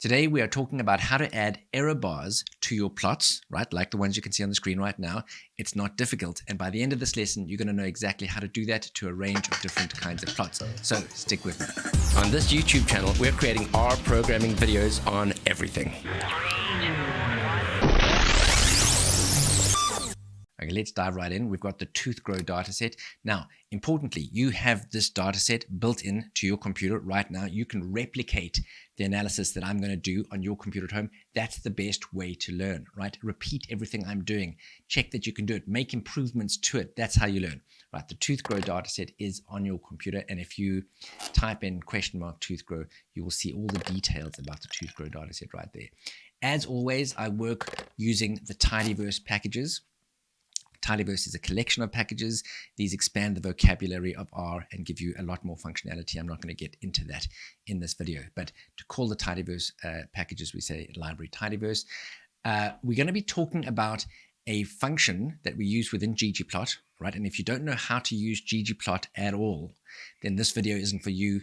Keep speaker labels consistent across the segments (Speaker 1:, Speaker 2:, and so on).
Speaker 1: Today we are talking about how to add error bars to your plots, right? Like the ones you can see on the screen right now. It's not difficult. And by the end of this lesson, you're going to know exactly how to do that to a range of different kinds of plots. So stick with me.
Speaker 2: On this YouTube channel, we're creating R programming videos on everything.
Speaker 1: Okay, let's dive right in. We've got the tooth grow dataset. Now, importantly, you have this dataset built in to your computer right now. You can replicate the analysis that I'm going to do on your computer at home. That's the best way to learn, right? Repeat everything I'm doing. Check that you can do it. Make improvements to it. That's how you learn, right? The tooth grow dataset is on your computer. And if you type in tooth grow, you will see all the details about the tooth grow dataset right there. As always, I work using the tidyverse packages. Tidyverse is a collection of packages. These expand the vocabulary of R and give you a lot more functionality. I'm not going to get into that in this video, but to call the tidyverse packages, we say library tidyverse. We're going to be talking about a function that we use within Ggplot, right? And if you don't know how to use Ggplot at all, then this video isn't for you.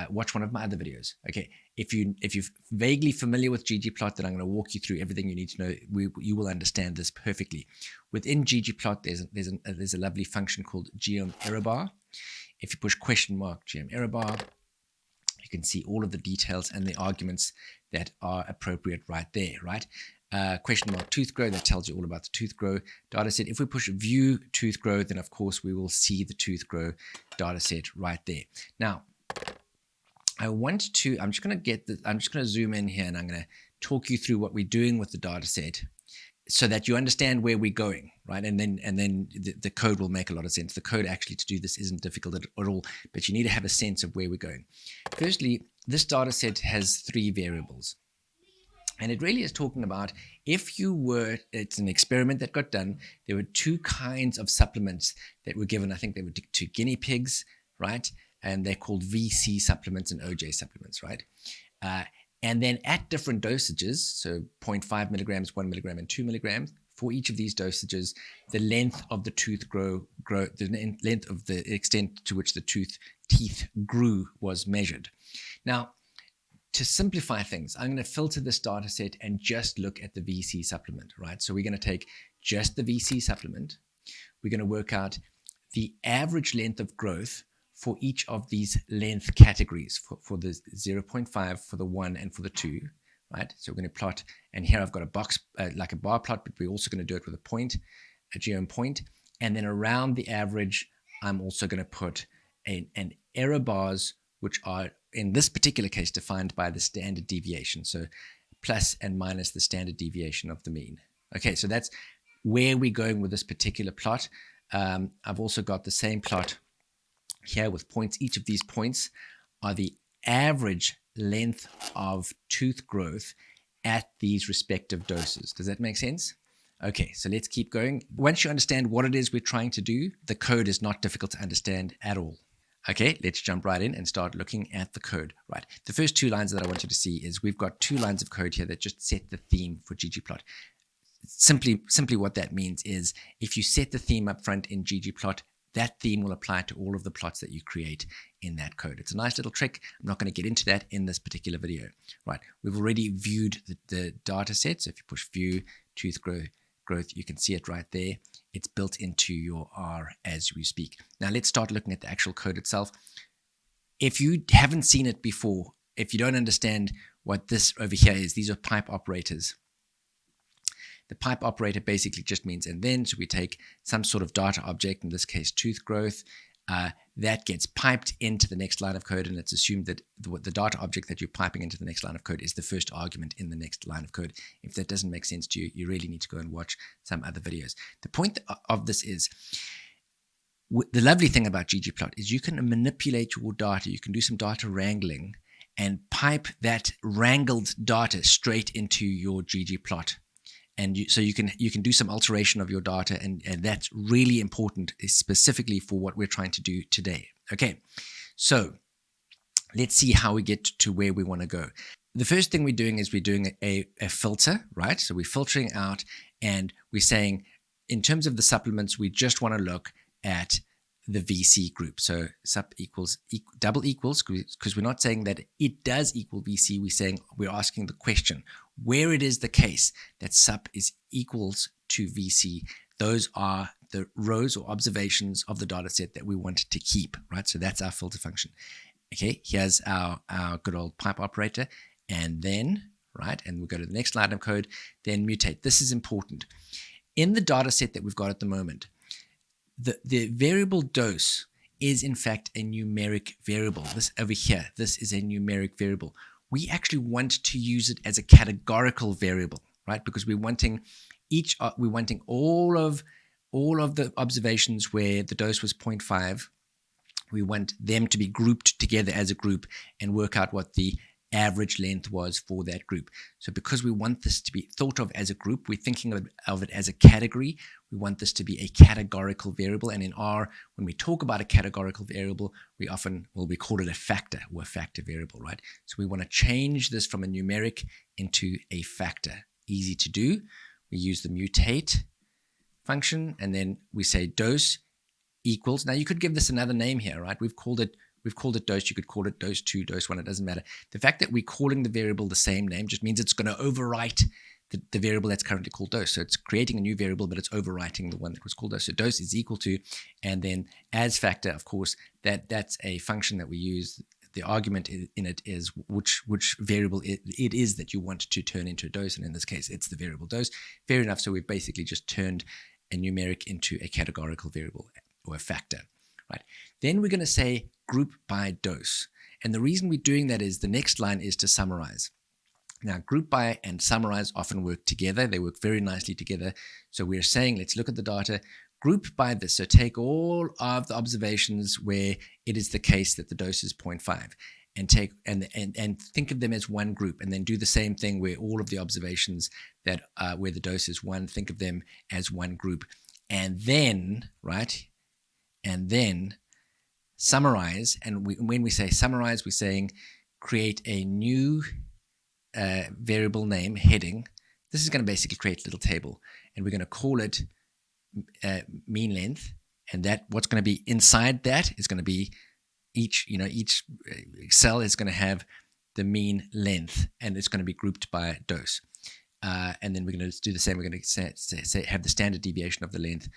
Speaker 1: Watch one of my other videos. Okay, if you're vaguely familiar with Ggplot, then I'm going to walk you through everything you need to know. You will understand this perfectly. Within Ggplot, there's a lovely function called geom error bar. If you push geom error bar, you can see all of the details and the arguments that are appropriate right there, right? Tooth grow, that tells you all about the tooth grow dataset. If we push view tooth grow, then of course we will see the tooth grow dataset right there. Now, I'm just going to zoom in here and I'm going to talk you through what we're doing with the data set so that you understand where we're going, right? And then the code will make a lot of sense. The code actually to do this isn't difficult at all, but you need to have a sense of where we're going. Firstly, this data set has 3 variables. And it really is talking about it's an experiment that got done. There were 2 kinds of supplements that were given. I think they were to guinea pigs, right? And they're called VC supplements and OJ supplements, right? And then at different dosages, so 0.5 milligrams, 1 milligram, and 2 milligrams, for each of these dosages, the length of the tooth the length of the extent to which the teeth grew was measured. Now, to simplify things, I'm going to filter this data set and just look at the VC supplement, right? So we're going to take just the VC supplement. We're going to work out the average length of growth for each of these length categories, for the 0.5, for the 1, and for the 2, right? So we're going to plot, and here I've got a box, like a bar plot, but we're also going to do it with a geom point. And then around the average, I'm also going to put an error bars, which are, in this particular case, defined by the standard deviation. So plus and minus the standard deviation of the mean. Okay, so that's where we're going with this particular plot. I've also got the same plot here with points. Each of these points are the average length of tooth growth at these respective doses. Does that make sense? Okay, so let's keep going. Once you understand what it is we're trying to do, the code is not difficult to understand at all. Okay, let's jump right in and start looking at the code. Right, the first 2 lines that I want you to see is we've got 2 lines of code here that just set the theme for Ggplot. Simply what that means is if you set the theme up front in Ggplot, that theme will apply to all of the plots that you create in that code. It's a nice little trick. I'm not going to get into that in this particular video. Right, we've already viewed the data set. So if you push view tooth growth, you can see it right there. It's built into your R as we speak. Now let's start looking at the actual code itself. If you haven't seen it before, if you don't understand what this over here is, these are pipe operators. The pipe operator basically just means and then, so we take some sort of data object, in this case tooth growth, that gets piped into the next line of code, and it's assumed that the data object that you're piping into the next line of code is the first argument in the next line of code. If that doesn't make sense to you, you really need to go and watch some other videos. The point of this is, the lovely thing about Ggplot is you can manipulate your data, you can do some data wrangling, and pipe that wrangled data straight into your Ggplot. And so you can do some alteration of your data, and that's really important, specifically for what we're trying to do today. Okay, so let's see how we get to where we want to go. The first thing we're doing is we're doing a filter, right? So we're filtering out, and we're saying, in terms of the supplements, we just want to look at the VC group. So sup equals double equals, because we're not saying that it does equal VC. We're asking the question where it is the case that sup is equals to VC. Those are the rows or observations of the data set that we want to keep, right? So that's our filter function. Okay, here's our good old pipe operator, and then, right, and we'll go to the next line of code, then mutate. This is important. In the data set that we've got at the moment, the variable dose is in fact a numeric variable. This over here, this is a numeric variable. We actually want to use it as a categorical variable, right? Because we're wanting all of the observations where the dose was 0.5. We want them to be grouped together as a group and work out what the average length was for that group. So because we want this to be thought of as a group, we're thinking of it as a category. We want this to be a categorical variable. And in R, when we talk about a categorical variable, we call it a factor or a factor variable, right? So we want to change this from a numeric into a factor. Easy to do. We use the mutate function, and then we say dose equals. Now you could give this another name here, right? We've called it dose. You could call it dose 2, dose 1. It doesn't matter. The fact that we're calling the variable the same name just means it's going to overwrite the variable that's currently called dose. So it's creating a new variable, but it's overwriting the one that was called dose. So dose is equal to, and then as factor, of course, that's a function that we use. The argument in it is which variable it is that you want to turn into a dose. And in this case, it's the variable dose. Fair enough. So we've basically just turned a numeric into a categorical variable or a factor. Right. Then we're going to say group by dose. And the reason we're doing that is the next line is to summarize. Now, group by and summarize often work together. They work very nicely together. So we're saying, let's look at the data, group by this. So take all of the observations where it is the case that the dose is 0.5 and take and think of them as one group, and then do the same thing where all of the observations that where the dose is 1, think of them as one group. And then, right, and then summarize. And when we say summarize, we're saying create a new variable name heading. This is going to basically create a little table, and we're going to call it mean length. And that what's going to be inside that is going to be each cell is going to have the mean length, and it's going to be grouped by dose. And then we're going to do the same. We're going to say have the standard deviation of the length.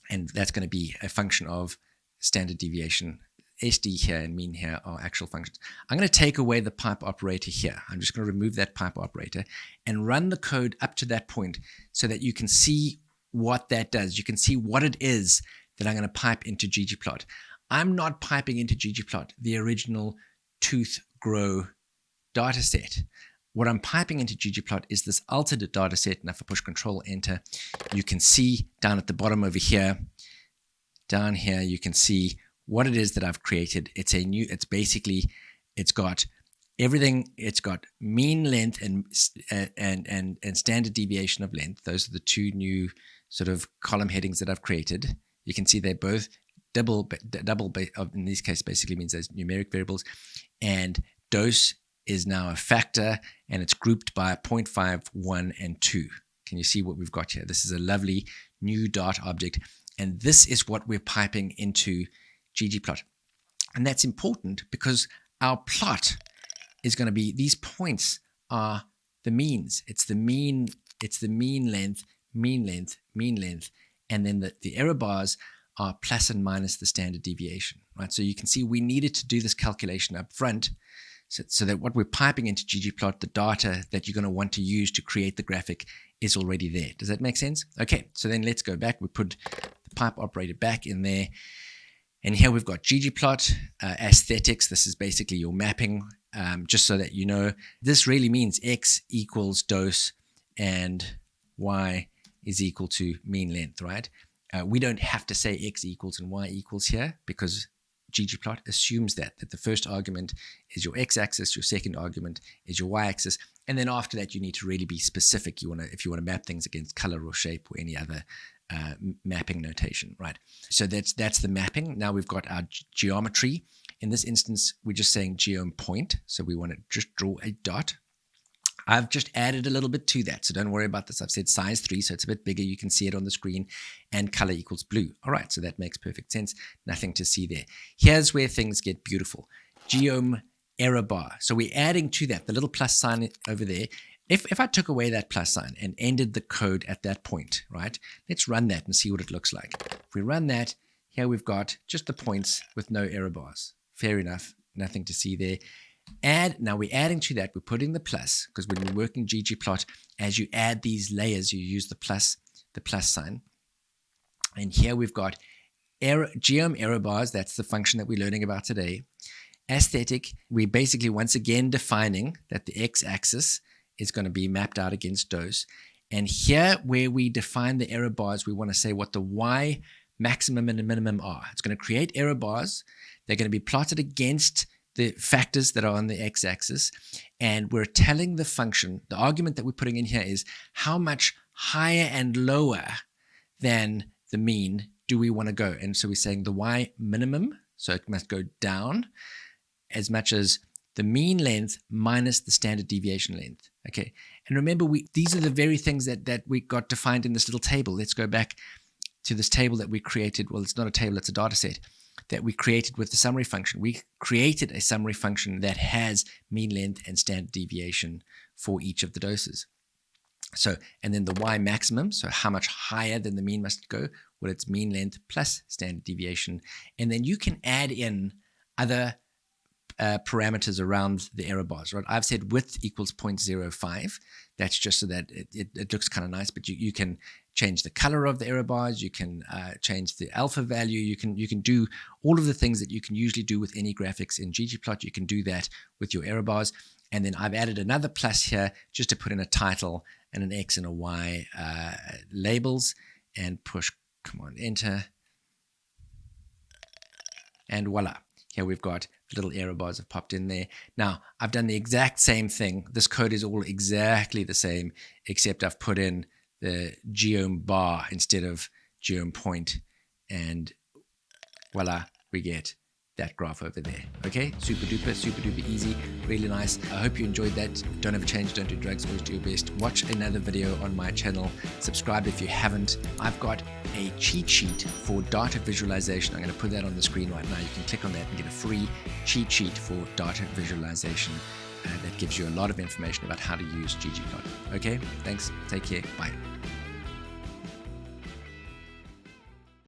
Speaker 1: And that's going to be a function of standard deviation. SD here and mean here are actual functions. I'm going to take away the pipe operator here. I'm just going to remove that pipe operator and run the code up to that point so that you can see what that does. You can see what it is that I'm going to pipe into Ggplot. I'm not piping into Ggplot the original tooth grow data set. What I'm piping into Ggplot is this altered data set. And if I push Control Enter, you can see down at the bottom over here, down here, you can see what it is that I've created. It's got everything. It's got mean length and standard deviation of length. Those are the two new sort of column headings that I've created. You can see they're both double, in this case, basically means there's numeric variables, and dose is now a factor, and it's grouped by 0.5, 1, and 2. Can you see what we've got here? This is a lovely new dart object, and this is what we're piping into Ggplot. And that's important because our plot is going to be, these points are the means. It's the mean length, mean length, mean length, and then the error bars are plus and minus the standard deviation, right? So you can see we needed to do this calculation up front so that what we're piping into Ggplot, the data that you're going to want to use to create the graphic, is already there. Does that make sense? Okay, so then let's go back. We put the pipe operator back in there. And here we've got Ggplot aesthetics. This is basically your mapping, just so that you know. This really means X equals dose and Y is equal to mean length, right? We don't have to say X equals and Y equals here because Ggplot assumes that the first argument is your x-axis, your second argument is your y-axis, and then after that you need to really be specific. If you want to map things against color or shape or any other mapping notation, right? So that's the mapping. Now we've got our geometry. In this instance, we're just saying geom point, so we want to just draw a dot. I've just added a little bit to that, so don't worry about this. I've said size 3, so it's a bit bigger. You can see it on the screen, and color equals blue. All right, so that makes perfect sense. Nothing to see there. Here's where things get beautiful. Geom error bar. So we're adding to that, the little plus sign over there. If I took away that plus sign and ended the code at that point, right? Let's run that and see what it looks like. If we run that, here we've got just the points with no error bars. Fair enough, nothing to see there. Now we're adding to that, we're putting the plus, because when we're working Ggplot, as you add these layers, you use the plus sign. And here we've got geom error bars. That's the function that we're learning about today. Aesthetic, we're basically once again defining that the x-axis is going to be mapped out against dose. And here where we define the error bars, we want to say what the y maximum and the minimum are. It's going to create error bars. They're going to be plotted against the factors that are on the x-axis, and we're telling the function, the argument that we're putting in here is how much higher and lower than the mean do we want to go. And so we're saying the y minimum, so it must go down as much as the mean length minus the standard deviation length. Okay, and remember, these are the very things that we got defined in this little table. Let's go back to this table that we created. Well, it's not a table, it's a data set that we created with the summary function. We created a summary function that has mean length and standard deviation for each of the doses. So, and then the y maximum, so how much higher than the mean must go? Well, it's mean length plus standard deviation. And then you can add in other parameters around the error bars, right? I've said width equals 0.05. That's just so that it looks kind of nice, but you can change the color of the error bars. You can change the alpha value. You can do all of the things that you can usually do with any graphics in Ggplot. You can do that with your error bars. And then I've added another plus here just to put in a title and an X and a Y labels, and push, come on, enter. And voila, here we've got little error bars have popped in there. Now, I've done the exact same thing. This code is all exactly the same, except I've put in the geom bar instead of geom point, and voila, we get that graph over there. Okay, super duper easy, really nice. I hope you enjoyed that. Don't ever change, don't do drugs, always do your best. Watch another video on my channel. Subscribe if you haven't. I've got a cheat sheet for data visualization. I'm going to put that on the screen right now. You can click on that and get a free cheat sheet for data visualization that gives you a lot of information about how to use Ggplot. Okay, thanks, take care, bye.